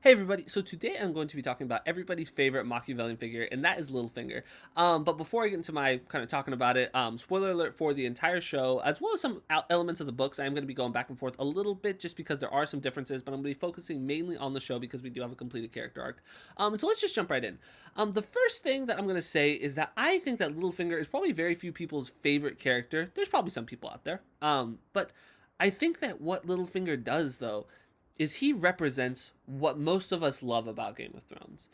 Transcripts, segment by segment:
Hey everybody, so today I'm going to be talking about everybody's favorite Machiavellian figure, and that is Littlefinger. But before I get into my kind of talking about it, spoiler alert for the entire show, as well as some elements of the books, I am going to be going back and forth a little bit just because there are some differences, but I'm going to be focusing mainly on the show because we do have a completed character arc. And so let's just jump right in. The first thing that I'm going to say is that I think that Littlefinger is probably very few people's favorite character. There's probably some people out there. But I think that what Littlefinger does, though, is he represents what most of us love about Game of Thrones.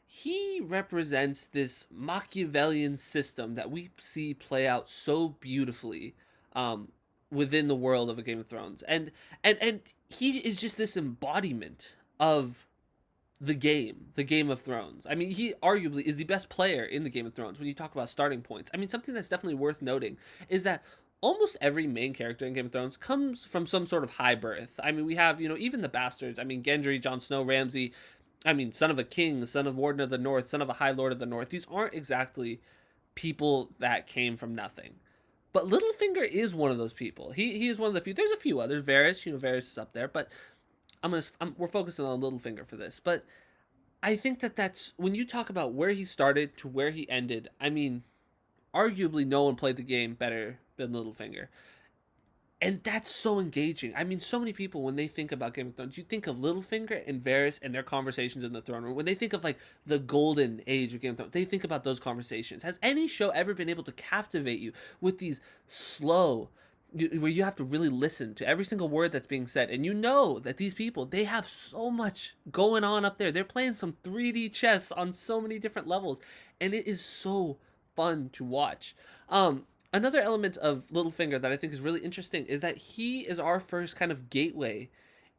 He represents this Machiavellian system that we see play out so beautifully within the world of a Game of Thrones, and he is just this embodiment of the Game of Thrones. I mean, he arguably is the best player in the Game of Thrones when you talk about starting points. I mean, something that's definitely worth noting is that almost every main character in Game of Thrones comes from some sort of high birth. I mean, we have, even the bastards. I mean, Gendry, Jon Snow, Ramsay. I mean, son of a king, son of Warden of the North, son of a High Lord of the North. These aren't exactly people that came from nothing. But Littlefinger is one of those people. He is one of the few. There's a few others. Varys, Varys is up there, but we're focusing on Littlefinger for this. But I think that that's when you talk about where he started to where he ended. I mean, arguably no one played the game better than Littlefinger. And that's so engaging. I mean, so many people, when they think about Game of Thrones, you think of Littlefinger and Varys and their conversations in the throne room. When they think of, like, the golden age of Game of Thrones, they think about those conversations. Has any show ever been able to captivate you with these slow, where you have to really listen to every single word that's being said, and you know that these people, they have so much going on up there. They're playing some 3D chess on so many different levels, and it is so fun to watch. Another element of Littlefinger that I think is really interesting is that he is our first kind of gateway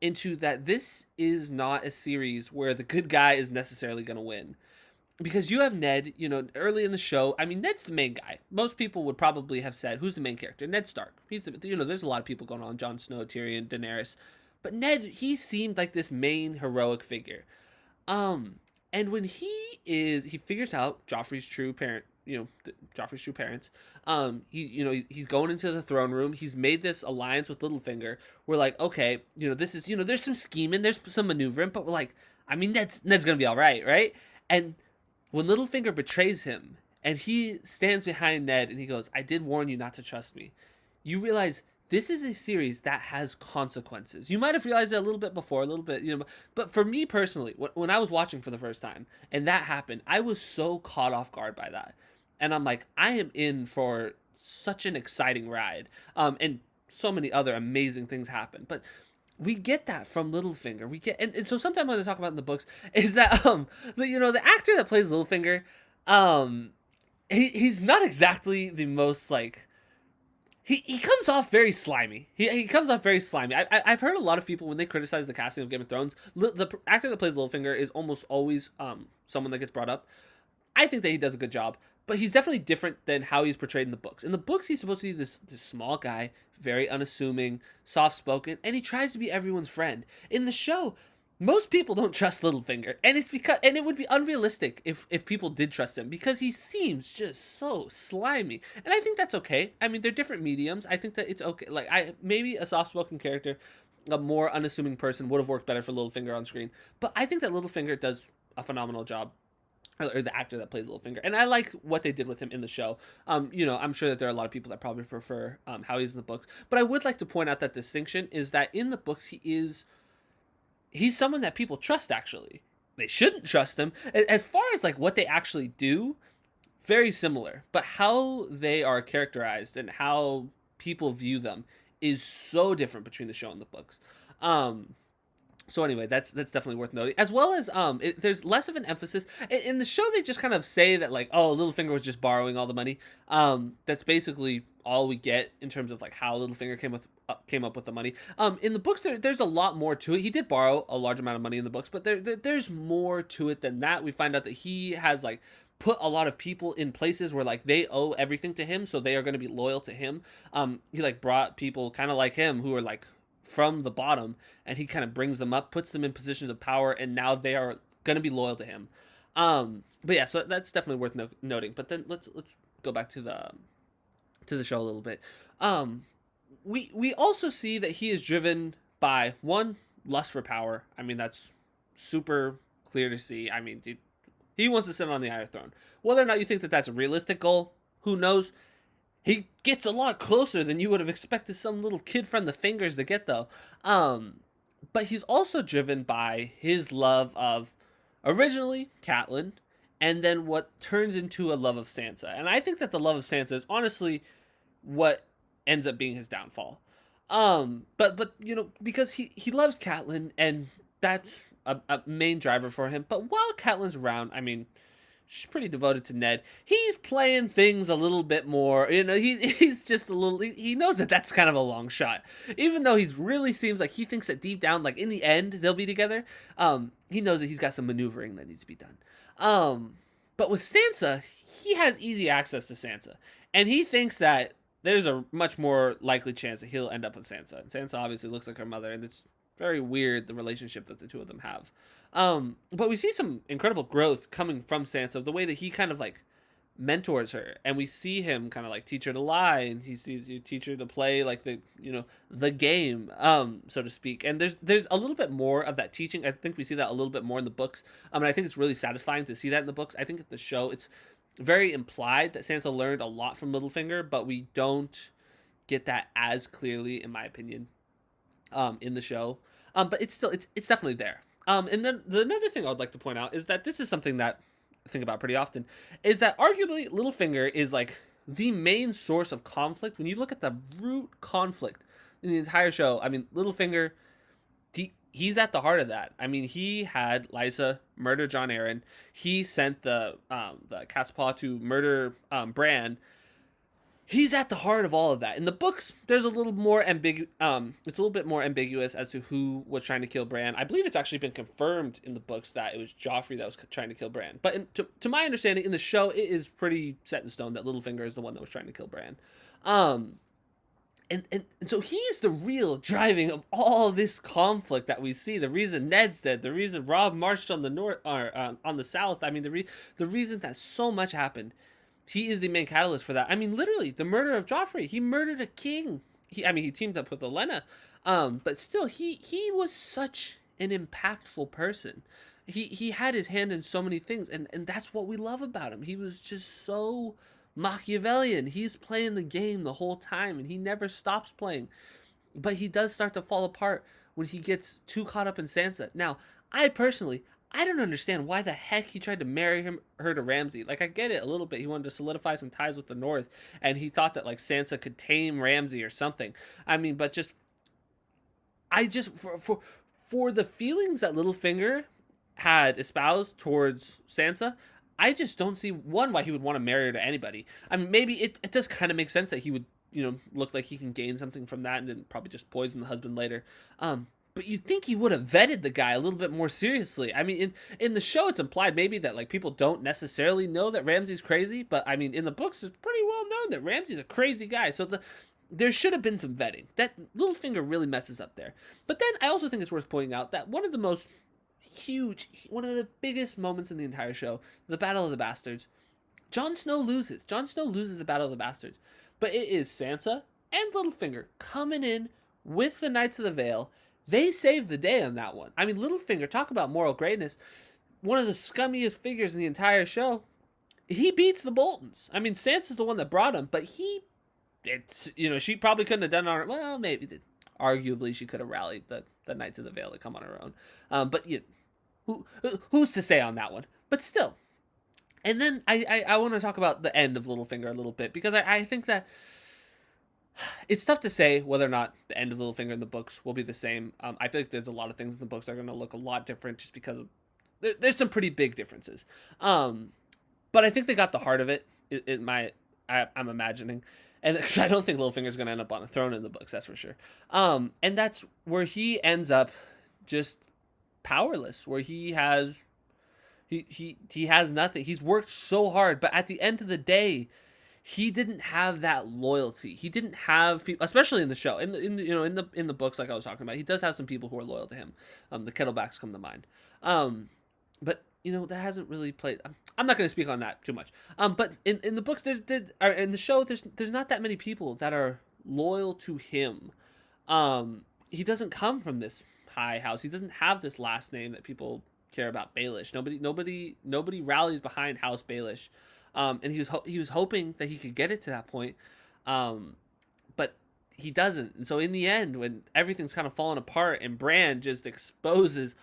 into that this is not a series where the good guy is necessarily going to win. Because you have Ned, early in the show. I mean, Ned's the main guy. Most people would probably have said, who's the main character? Ned Stark. He's there's a lot of people going on: Jon Snow, Tyrion, Daenerys. But Ned, he seemed like this main heroic figure. And when he figures out Joffrey's true parent, Joffrey's true parents. He's going into the throne room. He's made this alliance with Littlefinger. We're like, okay, this is, there's some scheming, there's some maneuvering, but we're like, I mean, Ned's gonna be all right, right? And when Littlefinger betrays him, and he stands behind Ned, and he goes, "I did warn you not to trust me," you realize this is a series that has consequences. You might have realized it a little bit before, a little bit, but for me personally, when I was watching for the first time and that happened, I was so caught off guard by that. And I'm like, I am in for such an exciting ride. And so many other amazing things happen. But we get that from Littlefinger. And so sometimes when I talk about in the books is that the actor that plays Littlefinger, he's not exactly the most like he comes off very slimy. He comes off very slimy. I've heard a lot of people when they criticize the casting of Game of Thrones, the actor that plays Littlefinger is almost always someone that gets brought up. I think that he does a good job, but he's definitely different than how he's portrayed in the books. In the books, he's supposed to be this small guy, very unassuming, soft-spoken, and he tries to be everyone's friend. In the show, most people don't trust Littlefinger, and it would be unrealistic if people did trust him because he seems just so slimy. And I think that's okay. I mean, they're different mediums. I think that it's okay. Like maybe a soft-spoken character, a more unassuming person would have worked better for Littlefinger on screen. But I think that Littlefinger does a phenomenal job, or the actor that plays Littlefinger, and I like what they did with him in the show. I'm sure that there are a lot of people that probably prefer how he's in the books, but I would like to point out that distinction is that in the books he's someone that people trust. Actually, they shouldn't trust him. As far as like what they actually do, very similar, but how they are characterized and how people view them is so different between the show and the books. So anyway, that's definitely worth noting. As well as there's less of an emphasis in the show. They just kind of say that like, oh, Littlefinger was just borrowing all the money. That's basically all we get in terms of like how Littlefinger came up with the money. In the books, there's a lot more to it. He did borrow a large amount of money in the books, but there's more to it than that. We find out that he has like put a lot of people in places where like they owe everything to him, so they are going to be loyal to him. He like brought people kind of like him who are like from the bottom, and he kind of brings them up, puts them in positions of power, and now they are going to be loyal to him. But yeah, so that's definitely worth noting. But then let's go back to the show a little bit. We also see that he is driven by one, lust for power. I mean, that's super clear to see. I mean, dude, he wants to sit on the Iron Throne. Whether or not you think that that's a realistic goal, who knows? He gets a lot closer than you would have expected some little kid from the Fingers to get, though. But he's also driven by his love of originally Catelyn, and then what turns into a love of Sansa. And I think that the love of Sansa is honestly what ends up being his downfall. But you know, because he loves Catelyn, and that's a main driver for him. But while Catelyn's around, I mean, she's pretty devoted to Ned. He's playing things a little bit more. You know, he's just a little. He knows that that's kind of a long shot, even though he really seems like he thinks that deep down, like in the end, they'll be together. He knows that he's got some maneuvering that needs to be done. But with Sansa, he has easy access to Sansa, and he thinks that there's a much more likely chance that he'll end up with Sansa. And Sansa obviously looks like her mother, and it's very weird the relationship that the two of them have. But we see some incredible growth coming from Sansa, the way that he kind of like mentors her, and we see him kind of like teach her to lie, and he sees you teach her to play like the game, so to speak. And there's a little bit more of that teaching. I think we see that a little bit more in the books. And I think it's really satisfying to see that in the books. I think at the show it's very implied that Sansa learned a lot from Littlefinger, but we don't get that as clearly, in my opinion, in the show. But it's definitely there. And then another thing I would like to point out is that this is something that I think about pretty often, is that arguably Littlefinger is like the main source of conflict. When you look at the root conflict in the entire show, I mean, Littlefinger, he's at the heart of that. I mean, he had Lysa murder Jon Arryn. He sent the Cat's Paw to murder Bran. He's at the heart of all of that. In the books, there's a little more it's a little bit more ambiguous as to who was trying to kill Bran. I believe it's actually been confirmed in the books that it was Joffrey that was trying to kill Bran. But to my understanding, in the show, it is pretty set in stone that Littlefinger is the one that was trying to kill Bran. And so he's the real driving of all this conflict that we see. The reason Ned's dead, the reason Robb marched on the north or on the south. I mean, the reason that so much happened. He is the main catalyst for that. I mean, literally, the murder of Joffrey. He murdered a king. He teamed up with Olenna. But still, he was such an impactful person. He had his hand in so many things, and that's what we love about him. He was just so Machiavellian. He's playing the game the whole time, and he never stops playing. But he does start to fall apart when he gets too caught up in Sansa. Now, I don't understand why the heck he tried to marry her to Ramsay. Like, I get it a little bit. He wanted to solidify some ties with the North, and he thought that, like, Sansa could tame Ramsay or something. I mean, but for the feelings that Littlefinger had espoused towards Sansa, I just don't see, one, why he would want to marry her to anybody. I mean, maybe it does kind of make sense that he would, look like he can gain something from that and then probably just poison the husband later. But you'd think he would have vetted the guy a little bit more seriously. I mean, in the show, it's implied maybe that like people don't necessarily know that Ramsay's crazy, but I mean, in the books, it's pretty well known that Ramsay's a crazy guy. So there should have been some vetting. That Littlefinger really messes up there. But then I also think it's worth pointing out that one of the biggest moments in the entire show, the Battle of the Bastards, Jon Snow loses. Jon Snow loses the Battle of the Bastards. But it is Sansa and Littlefinger coming in with the Knights of the Vale. They saved the day on that one. I mean, Littlefinger, talk about moral greatness. One of the scummiest figures in the entire show. He beats the Boltons. I mean, Sansa's the one that brought him, but she probably couldn't have done it on her. Well, maybe. Arguably, she could have rallied the Knights of the Vale to come on her own. But who's to say on that one? But still. And then I want to talk about the end of Littlefinger a little bit, because I think that it's tough to say whether or not the end of Littlefinger in the books will be the same. I feel like there's a lot of things in the books that are going to look a lot different just because there's some pretty big differences. But I think they got the heart of it. I'm imagining. And I don't think Littlefinger's going to end up on a throne in the books, that's for sure. And that's where he ends up just powerless, where he has nothing. He's worked so hard, but at the end of the day, he didn't have that loyalty. He didn't have, especially in the show, in the books, like I was talking about. He does have some people who are loyal to him. The Kettlebacks come to mind. But that hasn't really played. I'm not going to speak on that too much. But in the books, in the show, there's not that many people that are loyal to him. He doesn't come from this high house. He doesn't have this last name that people care about, Baelish. Nobody rallies behind House Baelish, and he was hoping that he could get it to that point, but he doesn't. And so in the end, when everything's kind of falling apart and Bran just exposes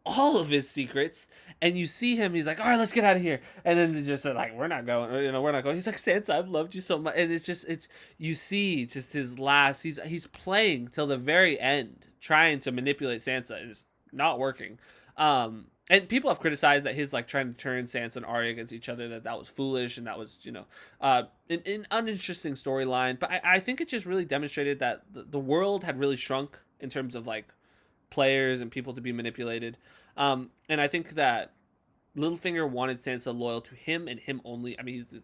all of his secrets, and you see him, he's like, all right, let's get out of here. And then just like, we're not going, we're not going. He's like, Sansa, I've loved you so much. And it's you see just his last, he's playing till the very end, trying to manipulate Sansa, and it's not working. And people have criticized that his like trying to turn Sansa and Arya against each other, that was foolish, and that was, an uninteresting storyline. But I think it just really demonstrated that the world had really shrunk in terms of like players and people to be manipulated. And I think that Littlefinger wanted Sansa loyal to him and him only. I mean, he's the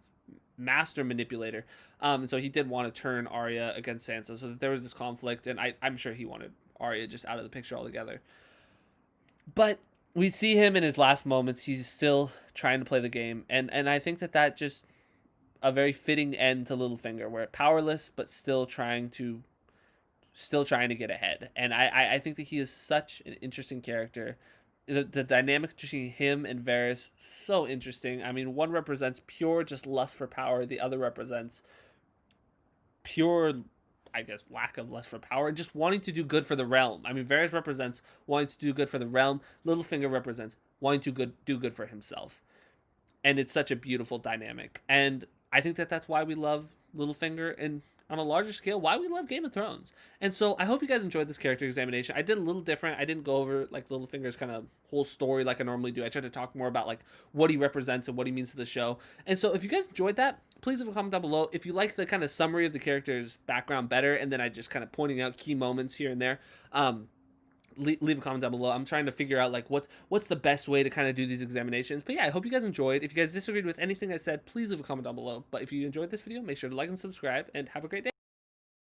master manipulator. And so he did want to turn Arya against Sansa, so that there was this conflict, and I'm sure he wanted Arya just out of the picture altogether. But we see him in his last moments. He's still trying to play the game. And I think that just a very fitting end to Littlefinger, where powerless, but still trying to get ahead. And I think that he is such an interesting character. The dynamic between him and Varys, so interesting. I mean, one represents pure just lust for power. The other represents pure, I guess, lack of lust for power, just wanting to do good for the realm. I mean, Varys represents wanting to do good for the realm. Littlefinger represents wanting to do good for himself. And it's such a beautiful dynamic. And I think that that's why we love Littlefinger, and on a larger scale, why we love Game of Thrones. And so I hope you guys enjoyed this character examination. I did a little different. I didn't go over like Littlefinger's kind of whole story like I normally do. I tried to talk more about like what he represents and what he means to the show. And so if you guys enjoyed that, please leave a comment down below. If you like the kind of summary of the character's background better, and then I just kind of pointing out key moments here and there, leave a comment down below. I'm trying to figure out like what's the best way to kind of do these examinations. But yeah, I hope you guys enjoyed. If you guys disagreed with anything I said, please leave a comment down below. But if you enjoyed this video, make sure to like and subscribe, and have a great day.